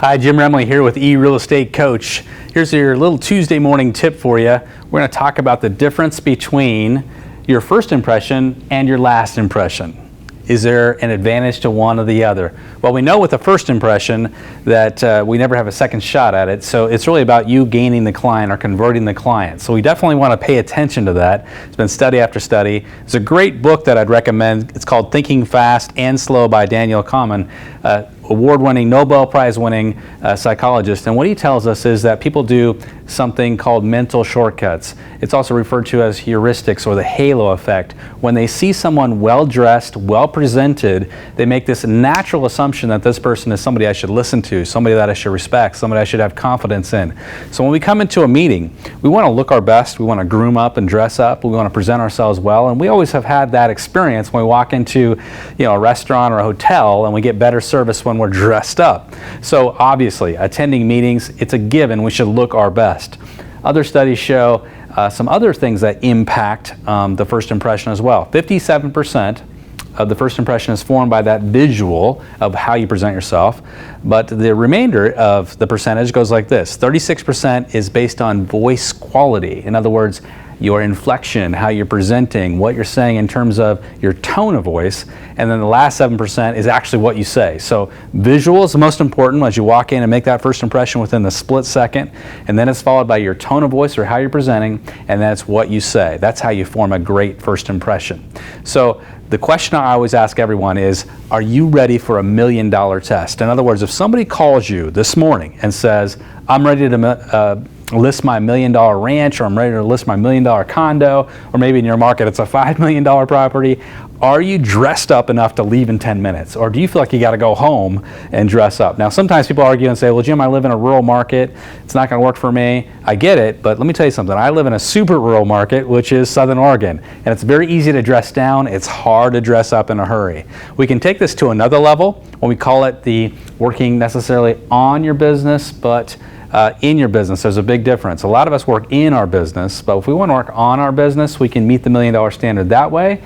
Hi, Jim Remley here with eRealEstateCoach. Here's your little Tuesday morning tip for you. We're going to talk about the difference between your first impression and your last impression. Is there an advantage to one or the other? Well, we know with the first impression that we never have a second shot at it, so it's really about you gaining the client or converting the client. So we definitely want to pay attention to that. It's been study after study. It's a great book that I'd recommend. It's called Thinking Fast and Slow by Daniel Kahneman, award-winning, Nobel Prize-winning psychologist. And what he tells us is that people do something called mental shortcuts. It's also referred to as heuristics or the halo effect. When they see someone well-dressed, well-presented, they make this natural assumption that this person is somebody I should listen to, somebody that I should respect, somebody I should have confidence in. So when we come into a meeting, we want to look our best, we want to groom up and dress up, we want to present ourselves well, and we always have had that experience when we walk into a restaurant or a hotel and we get better service when we're dressed up. So obviously, attending meetings, it's a given we should look our best. Other studies show some other things that impact the first impression as well. 57% of the first impression is formed by that visual of how you present yourself, but the remainder of the percentage goes like this. 36% is based on voice quality. In other words, your inflection, how you're presenting, what you're saying in terms of your tone of voice, and then the last 7% is actually what you say. So visual is the most important as you walk in and make that first impression within the split second, and then it's followed by your tone of voice or how you're presenting, and that's what you say. That's how you form a great first impression. So the question I always ask everyone is, are you ready for $1 million test? In other words, if somebody calls you this morning and says, I'm ready to list my $1 million ranch, or I'm ready to list my $1 million condo, or maybe in your market it's a $5 million property, are you dressed up enough to leave in 10 minutes? Or do you feel like you got to go home and dress up? Now, sometimes people argue and say, well, Jim, I live in a rural market. It's not going to work for me. I get it, but let me tell you something. I live in a super rural market, which is Southern Oregon, and it's very easy to dress down. It's hard to dress up in a hurry. We can take this to another level when we call it the working necessarily on your business, but in your business. There's a big difference. A lot of us work in our business, but if we want to work on our business, we can meet the $1 million standard that way.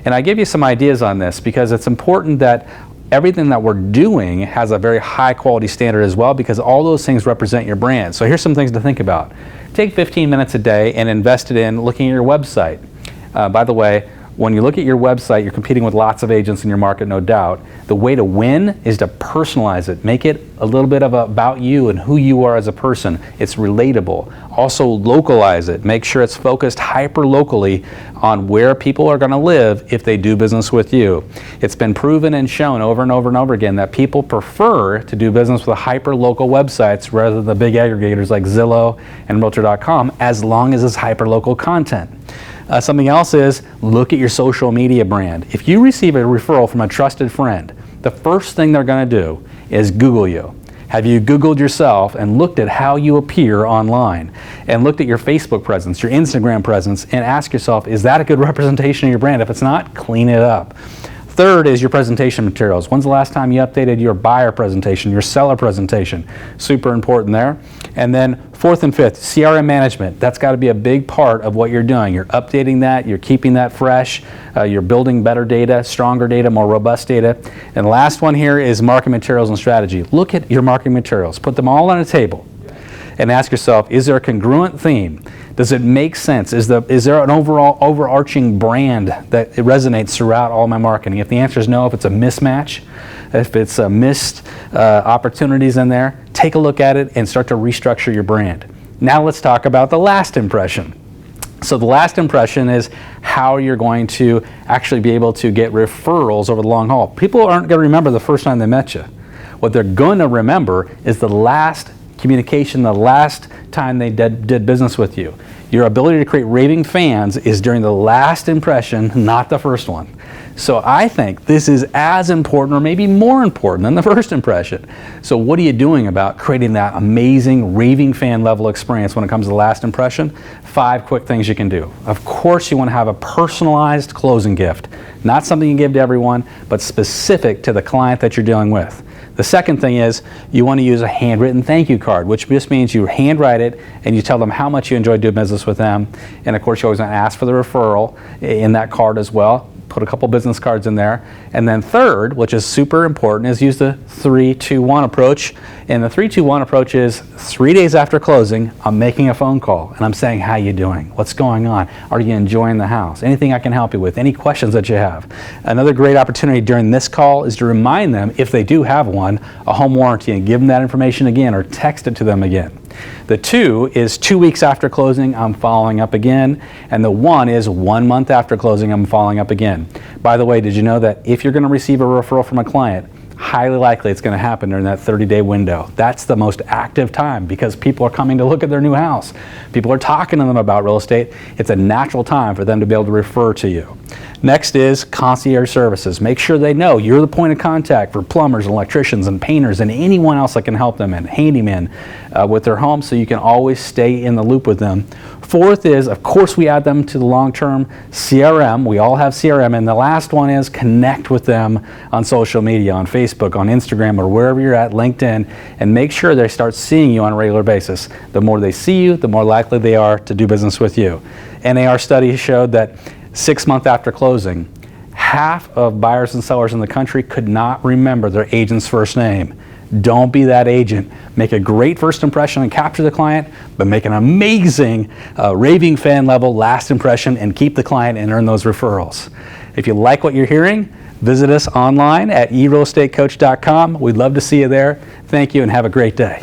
And I give you some ideas on this because it's important that everything that we're doing has a very high quality standard as well, because all those things represent your brand. So here's some things to think about. Take 15 minutes a day and invest it in looking at your website. By the way, when you look at your website, you're competing with lots of agents in your market, no doubt. The way to win is to personalize it. Make it a little bit about you and who you are as a person. It's relatable. Also localize it. Make sure it's focused hyper-locally on where people are going to live if they do business with you. It's been proven and shown over and over and over again that people prefer to do business with hyper-local websites rather than the big aggregators like Zillow and Realtor.com, as long as it's hyper-local content. Something else is look at your social media brand. If you receive a referral from a trusted friend, the first thing they're going to do is Google you. Have you Googled yourself and looked at how you appear online, and looked at your Facebook presence, your Instagram presence, and ask yourself, is that a good representation of your brand? If it's not, clean it up. Third is your presentation materials. When's the last time you updated your buyer presentation, your seller presentation? Super important there. And then fourth and fifth, CRM management. That's got to be a big part of what you're doing. You're updating that, you're keeping that fresh, you're building better data, stronger data, more robust data. And the last one here is marketing materials and strategy. Look at your marketing materials, put them all on a table, and ask yourself, is there a congruent theme? Does it make sense? Is there an overall overarching brand that it resonates throughout all my marketing? If the answer is no, if it's a mismatch, if it's a missed opportunities in there, take a look at it and start to restructure your brand. Now let's talk about the last impression. So the last impression is how you're going to actually be able to get referrals over the long haul. People aren't going to remember the first time they met you. What they're going to remember is the last communication, the last time they did business with you. Your ability to create raving fans is during the last impression, not the first one. So I think this is as important, or maybe more important, than the first impression. So what are you doing about creating that amazing raving fan level experience when it comes to the last impression? 5 quick things you can do. Of course, you want to have a personalized closing gift. Not something you give to everyone, but specific to the client that you're dealing with. The second thing is you want to use a handwritten thank you card, which just means you handwrite it and you tell them how much you enjoy doing business with them. And of course, you always want to ask for the referral in that card as well. put a couple business cards in there. And then third, which is super important, is use the 3-2-1 approach. And the 3-2-1 approach is 3 days after closing, I'm making a phone call and I'm saying, how you doing? What's going on? Are you enjoying the house? Anything I can help you with? Any questions that you have? Another great opportunity during this call is to remind them, if they do have one, a home warranty, and give them that information again or text it to them again. The 2 is 2 weeks after closing, I'm following up again. And the 1 is 1 month after closing, I'm following up again. By the way, did you know that if you're going to receive a referral from a client, highly likely it's going to happen during that 30-day window. That's the most active time because people are coming to look at their new house. People are talking to them about real estate. It's a natural time for them to be able to refer to you. Next is concierge services. Make sure they know you're the point of contact for plumbers, electricians, and painters, and anyone else that can help them, and handymen with their home, so you can always stay in the loop with them. Fourth is, of course, we add them to the long-term CRM. We all have CRM. And the last one is connect with them on social media, on Facebook, on Instagram, or wherever you're at, LinkedIn, and make sure they start seeing you on a regular basis. The more they see you, the more likely they are to do business with you. NAR study showed that 6 months after closing, half of buyers and sellers in the country could not remember their agent's first name. Don't be that agent. Make a great first impression and capture the client, but make an amazing raving fan level last impression and keep the client and earn those referrals. If you like what you're hearing, visit us online at eRealEstateCoach.com. We'd love to see you there. Thank you and have a great day.